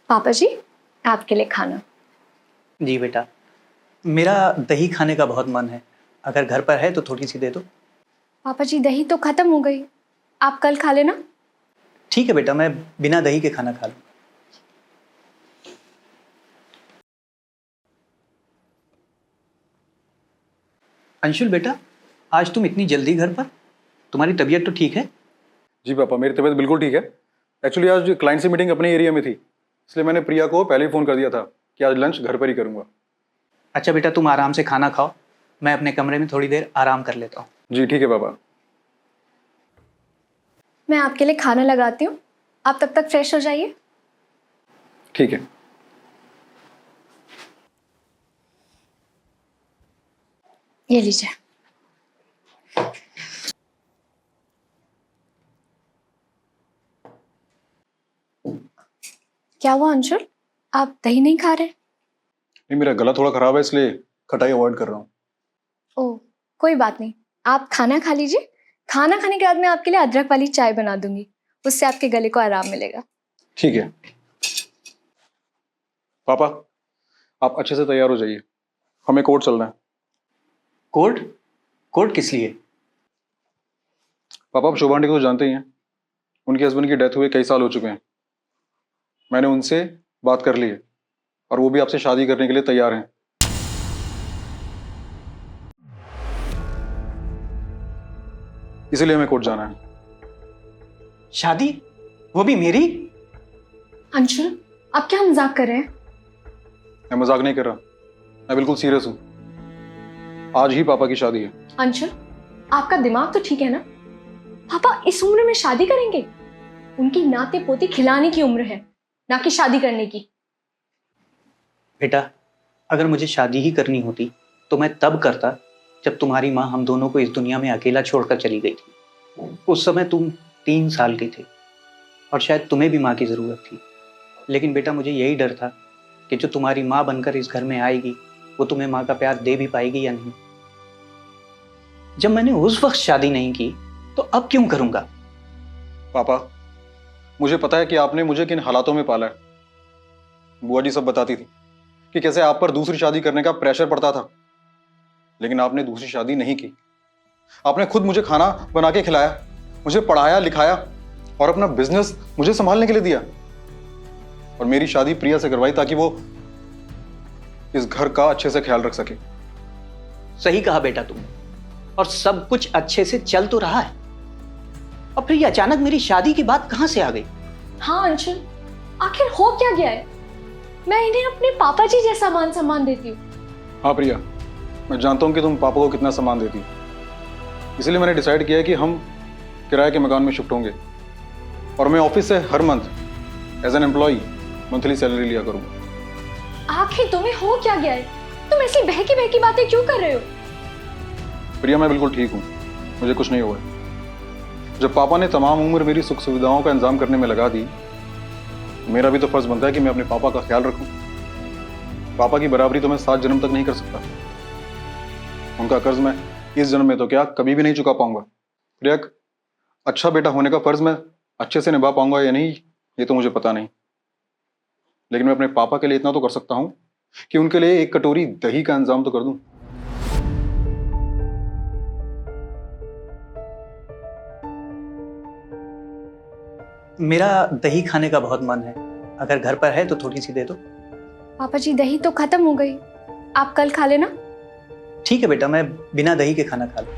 पापा जी, आपके लिए खाना। जी बेटा, मेरा दही खाने का बहुत मन है। अगर घर पर है तो थोड़ी सी दे दो। पापा जी, दही तो खत्म हो गई, आप कल खा लेना। ठीक है बेटा, मैं बिना दही के खाना खा लूँ। अंशुल बेटा, आज तुम इतनी जल्दी घर पर? तुम्हारी तबीयत तो ठीक है? जी पापा, मेरी तबीयत बिल्कुल ठीक है। एक्चुअली आज क्लाइंट से मीटिंग अपने एरिया में थी, इसलिए मैंने प्रिया को पहले ही फ़ोन कर दिया था कि आज लंच घर पर ही करूँगा। अच्छा बेटा, तुम आराम से खाना खाओ, मैं अपने कमरे में थोड़ी देर आराम कर लेता हूँ। जी ठीक है पापा। मैं आपके लिए खाना लगाती हूँ, आप तब तक फ्रेश हो जाइए। ठीक है। ये लीजिए। क्या हुआ अंशुल, आप दही नहीं खा रहे? नहीं, मेरा गला थोड़ा ख़राब है, इसलिए खटाई अवॉइड कर रहा हूँ। ओह, कोई बात नहीं, आप खाना खा लीजिए। खाना खाने के बाद मैं आपके लिए अदरक वाली चाय बना दूंगी, उससे आपके गले को आराम मिलेगा। ठीक है पापा, आप अच्छे से तैयार हो जाइए, हमें कोर्ट चलना है। कोर्ट? कोर्ट किस लिए? पापा, आप शोभा आंटी को तो जानते ही हैं, उनके हस्बैंड की डेथ हुए कई साल हो चुके हैं। मैंने उनसे बात कर ली है और वो भी आपसे शादी करने के लिए तैयार हैं। इसीलिए हमें कोर्ट जाना है। शादी? वो भी मेरी? अंशुल, आप क्या मजाक कर रहे हैं? मैं मजाक नहीं कर रहा, मैं बिल्कुल सीरियस हूँ। आज ही पापा की शादी है। अंशुल, आपका दिमाग तो ठीक है ना? पापा इस उम्र में शादी करेंगे? उनकी नाते पोती खिलाने की उम्र है, ना कि शादी करने की। बेटा, अगर मुझे शादी ही करनी होती तो मैं तब करता जब तुम्हारी माँ हम दोनों को इस दुनिया में अकेला छोड़कर चली गई थी। उस समय तुम 3 साल के थे और शायद तुम्हें भी माँ की ज़रूरत थी। लेकिन बेटा, मुझे यही डर था कि जो तुम्हारी माँ बनकर इस घर में आएगी वो तुम्हें माँ का प्यार दे भी पाएगी या नहीं। जब मैंने उस वक्त शादी नहीं की तो अब क्यों करूँगा? पापा, मुझे पता है कि आपने मुझे किन हालातों में पाला है। बुआ जी सब बताती थी कि कैसे आप पर दूसरी शादी करने का प्रेशर पड़ता था, लेकिन आपने दूसरी शादी नहीं की। आपने खुद मुझे खाना बना के खिलाया, मुझे पढ़ाया लिखाया और अपना बिजनेस मुझे संभालने के लिए दिया। और मेरी शादी प्रिया से करवाई ताकि वो इस घर का अच्छे से ख्याल रख सके। सही कहा बेटा तुमने, और सब कुछ अच्छे से चल तो रहा है। और फिर ये अचानक मेरी शादी की बात कहां से आ गई? हाँ अंशुल, आखिर हो क्या गया है? मैं इन्हें अपने पापा जी जैसा मान सम्मान देती हूँ। हाँ प्रिया, मैं जानता हूँ कि तुम पापा को कितना सम्मान देती हो, इसलिए मैंने डिसाइड किया है कि हम किराए के मकान में शिफ्ट होंगे और मैं ऑफिस से हर month as an employee monthly salary लिया करूँगा। आखिर तुम्हें हो क्या गया है? तुम ऐसी बहकी बहकी बातें क्यों कर रहे हो? प्रिया, मैं बिल्कुल ठीक हूँ, मुझे कुछ नहीं हुआ। जब पापा ने तमाम उम्र मेरी सुख सुविधाओं का इंतजाम करने में लगा दी, मेरा भी तो फर्ज बनता है कि मैं अपने पापा का ख्याल रखूं। पापा की बराबरी तो मैं 7 जन्म तक नहीं कर सकता। उनका कर्ज मैं इस जन्म में तो क्या कभी भी नहीं चुका पाऊंगा। प्रिया, अच्छा बेटा होने का फर्ज मैं अच्छे से निभा पाऊंगा या नहीं, ये तो मुझे पता नहीं, लेकिन मैं अपने पापा के लिए इतना तो कर सकता हूं कि उनके लिए एक कटोरी दही का इंतजाम तो कर दूं। मेरा दही खाने का बहुत मन है। अगर घर पर है तो थोड़ी सी दे दो। पापा जी, दही तो खत्म हो गई, आप कल खा लेना। ठीक है बेटा, मैं बिना दही के खाना खा लूँ।